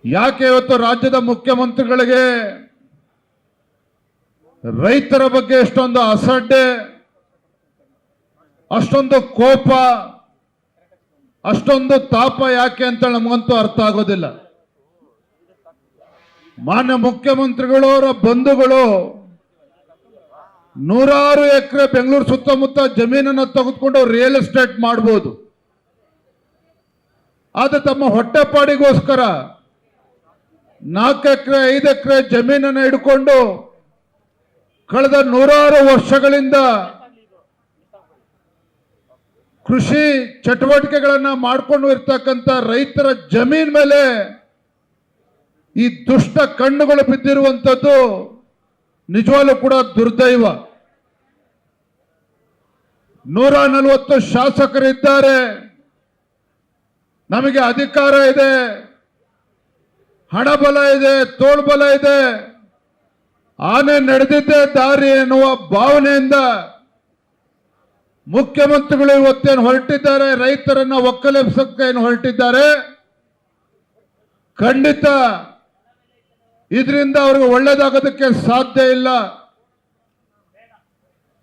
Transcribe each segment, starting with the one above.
ಯಾಕೆ ಇವತ್ತು ರಾಜ್ಯದ ಮುಖ್ಯಮಂತ್ರಿಗಳಿಗೆ ರೈತರ ಬಗ್ಗೆ ಎಷ್ಟೊಂದು ಅಸಡ್ಡೆ, ಅಷ್ಟೊಂದು ಕೋಪ, ಅಷ್ಟೊಂದು ತಾಪ ಯಾಕೆ ಅಂತ ನಮಗಂತೂ ಅರ್ಥ ಆಗೋದಿಲ್ಲ. ಮಾನ್ಯ ಮುಖ್ಯಮಂತ್ರಿಗಳು ಅವರ ಬಂಧುಗಳು ನೂರಾರು ಎಕರೆ ಬೆಂಗಳೂರು ಸುತ್ತಮುತ್ತ ಜಮೀನನ್ನು ತೆಗೆದುಕೊಂಡು ರಿಯಲ್ ಎಸ್ಟೇಟ್ ಮಾಡಬಹುದು. ಆದರೆ ತಮ್ಮ ಹೊಟ್ಟೆಪಾಡಿಗೋಸ್ಕರ 4 ಎಕರೆ 5 ಎಕರೆ ಜಮೀನನ್ನು ಹಿಡ್ಕೊಂಡು ಕಳೆದ ನೂರಾರು ವರ್ಷಗಳಿಂದ ಕೃಷಿ ಚಟುವಟಿಕೆಗಳನ್ನು ಮಾಡಿಕೊಂಡು ಇರ್ತಕ್ಕಂಥ ರೈತರ ಜಮೀನ್ ಮೇಲೆ ಈ ದುಷ್ಟ ಕಣ್ಣುಗಳು ಬಿದ್ದಿರುವಂಥದ್ದು ನಿಜವಾಗ್ಲೂ ಕೂಡ ದುರ್ದೈವ. 140 ಶಾಸಕರಿದ್ದಾರೆ, ನಮಗೆ ಅಧಿಕಾರ ಇದೆ, ಹಣಬಲ ಇದೆ, ತೋಳ್ಬಲ ಇದೆ, ಆನೆ ನಡೆದಿದ್ದೇ ದಾರಿ ಎನ್ನುವ ಭಾವನೆಯಿಂದ ಮುಖ್ಯಮಂತ್ರಿಗಳು ಇವತ್ತೇನು ಹೊರಟಿದ್ದಾರೆ, ರೈತರನ್ನ ಒಕ್ಕಲೆಬ್ಸಕ್ಕೆ ಏನು ಹೊರಟಿದ್ದಾರೆ. ಖಂಡಿತ ಇದರಿಂದ ಅವ್ರಿಗೆ ಒಳ್ಳೇದಾಗೋದಕ್ಕೆ ಸಾಧ್ಯ ಇಲ್ಲ.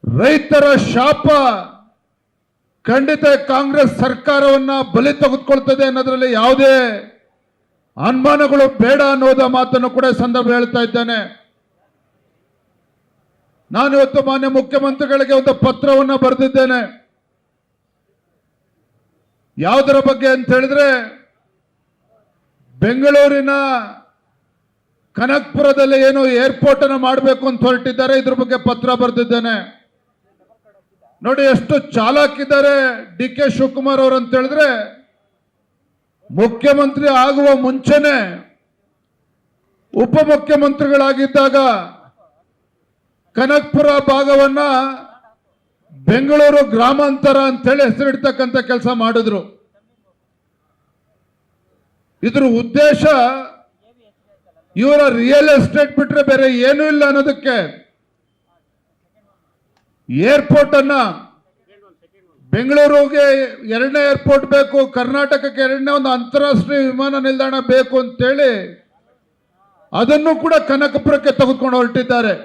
ರೈತರ ಶಾಪ ಖಂಡಿತ ಕಾಂಗ್ರೆಸ್ ಸರ್ಕಾರವನ್ನ ಬಲಿ ತೆಗೆದುಕೊಳ್ತದೆ ಅನ್ನೋದ್ರಲ್ಲಿ ಯಾವುದೇ ಅನುಮಾನಗಳು ಬೇಡ ಅನ್ನೋದ ಮಾತನ್ನು ಕೂಡ ಸಂದರ್ಭ ಹೇಳ್ತಾ ಇದ್ದೇನೆ. ನಾನು ಇವತ್ತು ಮಾನ್ಯ ಮುಖ್ಯಮಂತ್ರಿಗಳಿಗೆ ಒಂದು ಪತ್ರವನ್ನು ಬರೆದಿದ್ದೇನೆ. ಯಾವುದರ ಬಗ್ಗೆ ಅಂತ ಹೇಳಿದ್ರೆ, ಬೆಂಗಳೂರಿನ ಕನಕಪುರದಲ್ಲಿ ಏನು ಏರ್ಪೋರ್ಟ್ ಅನ್ನು ಮಾಡಬೇಕು ಅಂತ ಹೊರಟಿದ್ದಾರೆ, ಇದ್ರ ಬಗ್ಗೆ ಪತ್ರ ಬರೆದಿದ್ದೇನೆ. ನೋಡಿ ಎಷ್ಟು ಚಾಲಾಕಿದ್ದಾರೆ ಡಿ ಕೆ ಶಿವಕುಮಾರ್ ಅವರು ಅಂತ ಹೇಳಿದ್ರೆ, ಮುಖ್ಯಮಂತ್ರಿ ಆಗುವ ಮುಂಚೆನೆ ಉಪಮುಖ್ಯಮಂತ್ರಿಗಳಾಗಿದ್ದಾಗ ಕನಕಪುರ ಭಾಗವನ್ನ ಬೆಂಗಳೂರು ಗ್ರಾಮಾಂತರ ಅಂತೇಳಿ ಹೆಸರಿಡ್ತಕ್ಕಂಥ ಕೆಲಸ ಮಾಡಿದ್ರು. ಇದ್ರ ಉದ್ದೇಶ ಇವರ ರಿಯಲ್ ಎಸ್ಟೇಟ್ ಬಿಟ್ರೆ ಬೇರೆ ಏನೂ ಇಲ್ಲ ಅನ್ನೋದಕ್ಕೆ. ಏರ್ಪೋರ್ಟ್ ಅನ್ನ ಬೆಂಗಳೂರಿಗೆ 2ನೇ ಏರ್ಪೋರ್ಟ್ ಬೇಕು, ಕರ್ನಾಟಕಕ್ಕೆ 2ನೇ ಒಂದು ಅಂತಾರಾಷ್ಟ್ರೀಯ ವಿಮಾನ ನಿಲ್ದಾಣ ಬೇಕು ಅಂತೇಳಿ ಅದನ್ನು ಕೂಡ ಕನಕಪುರಕ್ಕೆ ತೆಗೆದುಕೊಂಡು ಹೊರಟಿದ್ದಾರೆ.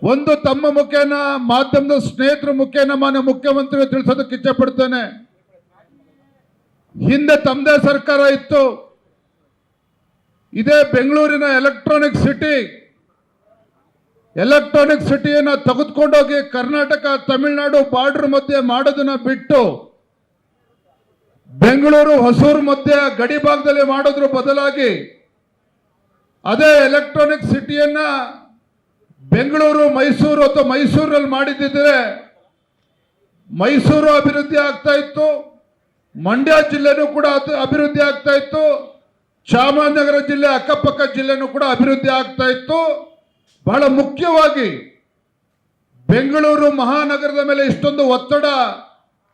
ಒಂದು ತಮ್ಮ ಮುಖೇನ, ಮಾಧ್ಯಮದ ಸ್ನೇಹಿತರ ಮುಖೇನ ಮಾನ್ಯ ಮುಖ್ಯಮಂತ್ರಿ ತಿಳಿಸೋದಕ್ಕೆ ಇಚ್ಛೆ ಪಡ್ತೇನೆ. ಹಿಂದೆ ತಮ್ಮದೇ ಸರ್ಕಾರ ಇತ್ತು, ಇದೇ ಬೆಂಗಳೂರಿನ ಎಲೆಕ್ಟ್ರಾನಿಕ್ ಸಿಟಿಯನ್ನ ತೆಗೆದುಕೊಂಡೋಗಿ ಕರ್ನಾಟಕ ತಮಿಳುನಾಡು ಬಾರ್ಡರ್ ಮಧ್ಯೆ ಮಾಡೋದನ್ನ ಬಿಟ್ಟು ಬೆಂಗಳೂರು ಹೊಸೂರು ಮಧ್ಯೆ ಗಡಿ ಭಾಗದಲ್ಲಿ ಮಾಡೋದ್ರ ಬದಲಾಗಿ ಅದೇ ಎಲೆಕ್ಟ್ರಾನಿಕ್ ಸಿಟಿಯನ್ನ ಬೆಂಗಳೂರು ಮೈಸೂರು ಅಥವಾ ಮೈಸೂರಲ್ಲಿ ಮಾಡಿದ್ದಿದ್ರೆ ಮೈಸೂರು ಅಭಿವೃದ್ಧಿ ಆಗ್ತಾ ಇತ್ತು, ಮಂಡ್ಯ ಜಿಲ್ಲೆನೂ ಕೂಡ ಅಭಿವೃದ್ಧಿ ಆಗ್ತಾ ಇತ್ತು, ಚಾಮರಾಜನಗರ ಜಿಲ್ಲೆ ಅಕ್ಕಪಕ್ಕ ಜಿಲ್ಲೆನೂ ಕೂಡ ಅಭಿವೃದ್ಧಿ ಆಗ್ತಾ ಇತ್ತು. ಬಹಳ ಮುಖ್ಯವಾಗಿ ಬೆಂಗಳೂರು ಮಹಾನಗರದ ಮೇಲೆ ಇಷ್ಟೊಂದು ಒತ್ತಡ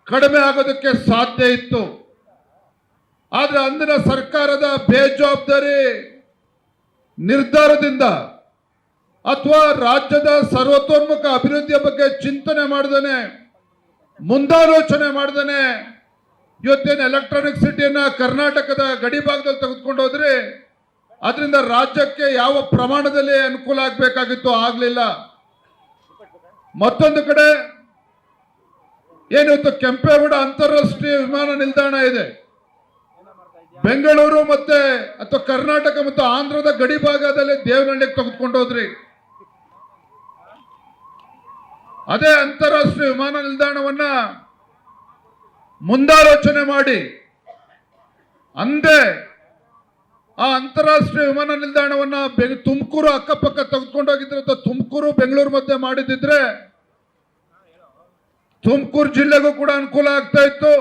ಕಡಿಮೆ ಆಗೋದಕ್ಕೆ ಸಾಧ್ಯ ಇತ್ತು. ಆದರೆ ಅಂದಿನ ಸರ್ಕಾರದ ಬೇಜವಾಬ್ದಾರಿ ನಿರ್ಧಾರದಿಂದ ಅಥವಾ ರಾಜ್ಯದ ಸರ್ವತೋನ್ಮುಖ ಅಭಿವೃದ್ಧಿಯ ಬಗ್ಗೆ ಚಿಂತನೆ ಮಾಡ್ದೇನೆ, ಮುಂದಾಲೋಚನೆ ಮಾಡ್ದೇನೆ ಇವತ್ತೇನು ಎಲೆಕ್ಟ್ರಾನಿಕ್ ಸಿಟಿಯನ್ನ ಕರ್ನಾಟಕದ ಗಡಿ ಭಾಗದಲ್ಲಿ ತೆಗೆದುಕೊಂಡು ಹೋದ್ರೆ ಅದರಿಂದ ರಾಜ್ಯಕ್ಕೆ ಯಾವ ಪ್ರಮಾಣದಲ್ಲಿ ಅನುಕೂಲ ಆಗಬೇಕಾಗಿತ್ತು, ಆಗಲಿಲ್ಲ. ಮತ್ತೊಂದು ಕಡೆ ಏನಿವತ್ತು ಕೆಂಪೇಗೌಡ ಅಂತಾರಾಷ್ಟ್ರೀಯ ವಿಮಾನ ನಿಲ್ದಾಣ ಇದೆ, ಬೆಂಗಳೂರು ಮತ್ತೆ ಅಥವಾ ಕರ್ನಾಟಕ ಮತ್ತು ಆಂಧ್ರದ ಗಡಿ ಭಾಗದಲ್ಲಿ ದೇವನಹಳ್ಳಿಗೆ ತೆಗೆದುಕೊಂಡು ಹೋದ್ರಿ. ಅದೇ ಅಂತಾರಾಷ್ಟ್ರೀಯ ವಿಮಾನ ನಿಲ್ದಾಣವನ್ನ ಮುಂದಾಲೋಚನೆ ಮಾಡಿ ಅಂದೇ ಆ ಅಂತಾರಾಷ್ಟ್ರೀಯ ವಿಮಾನ ನಿಲ್ದಾಣವನ್ನ ತುಮಕೂರು ಅಕ್ಕಪಕ್ಕ ತೆಗೆದುಕೊಂಡು ಹೋಗಿದ್ರೆ ಅಥವಾ ತುಮಕೂರು ಬೆಂಗಳೂರು ಮಧ್ಯೆ ಮಾಡಿದ್ರೆ ತುಮಕೂರು ಜಿಲ್ಲೆಗೂ ಕೂಡ ಅನುಕೂಲ ಆಗ್ತಾ ಇತ್ತು,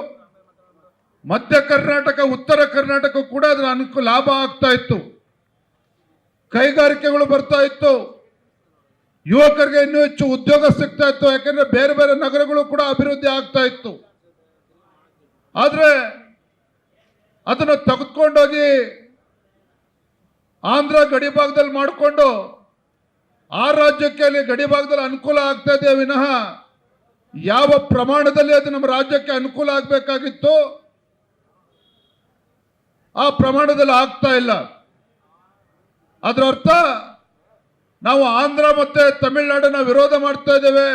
ಮಧ್ಯ ಕರ್ನಾಟಕ ಉತ್ತರ ಕರ್ನಾಟಕ ಕೂಡ ಅದರ ಲಾಭ ಆಗ್ತಾ ಇತ್ತು, ಕೈಗಾರಿಕೆಗಳು ಬರ್ತಾ ಇತ್ತು, ಯುವಕರಿಗೆ ಇನ್ನೂ ಹೆಚ್ಚು ಉದ್ಯೋಗ ಸಿಗ್ತಾ ಇತ್ತು. ಯಾಕಂದ್ರೆ ಬೇರೆ ಬೇರೆ ನಗರಗಳು ಕೂಡ ಅಭಿವೃದ್ಧಿ ಆಗ್ತಾ ಇತ್ತು. ಆದ್ರೆ ಅದನ್ನು ತೆಗೆದುಕೊಂಡೋಗಿ ಆಂಧ್ರ ಗಡಿ ಭಾಗದಲ್ಲಿ ಮಾಡಿಕೊಂಡು ಆ ರಾಜ್ಯಕ್ಕೆ ಅಲ್ಲಿ ಗಡಿ ಭಾಗದಲ್ಲಿ ಅನುಕೂಲ ಆಗ್ತಾ ಇದೆ ವಿನಃ ಯಾವ ಪ್ರಮಾಣದಲ್ಲಿ ಅದು ನಮ್ಮ ರಾಜ್ಯಕ್ಕೆ ಅನುಕೂಲ ಆಗಬೇಕಾಗಿತ್ತು ಆ ಪ್ರಮಾಣದಲ್ಲಿ ಆಗ್ತಾ ಇಲ್ಲ. ಅದರ ಅರ್ಥ ನಾವು ಆಂಧ್ರ ಮತ್ತೆ ತಮಿಳುನಾಡನ್ನ ವಿರೋಧ ಮಾಡ್ತಾ ಇದ್ದೇವೆ,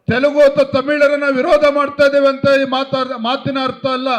ತೆಲುಗು ಅಥವಾ ತಮಿಳರನ್ನ ವಿರೋಧ ಮಾಡ್ತಾ ಇದ್ದೇವೆ ಅಂತ ಈ ಮಾತಿನ ಅರ್ಥ ಅಲ್ಲ.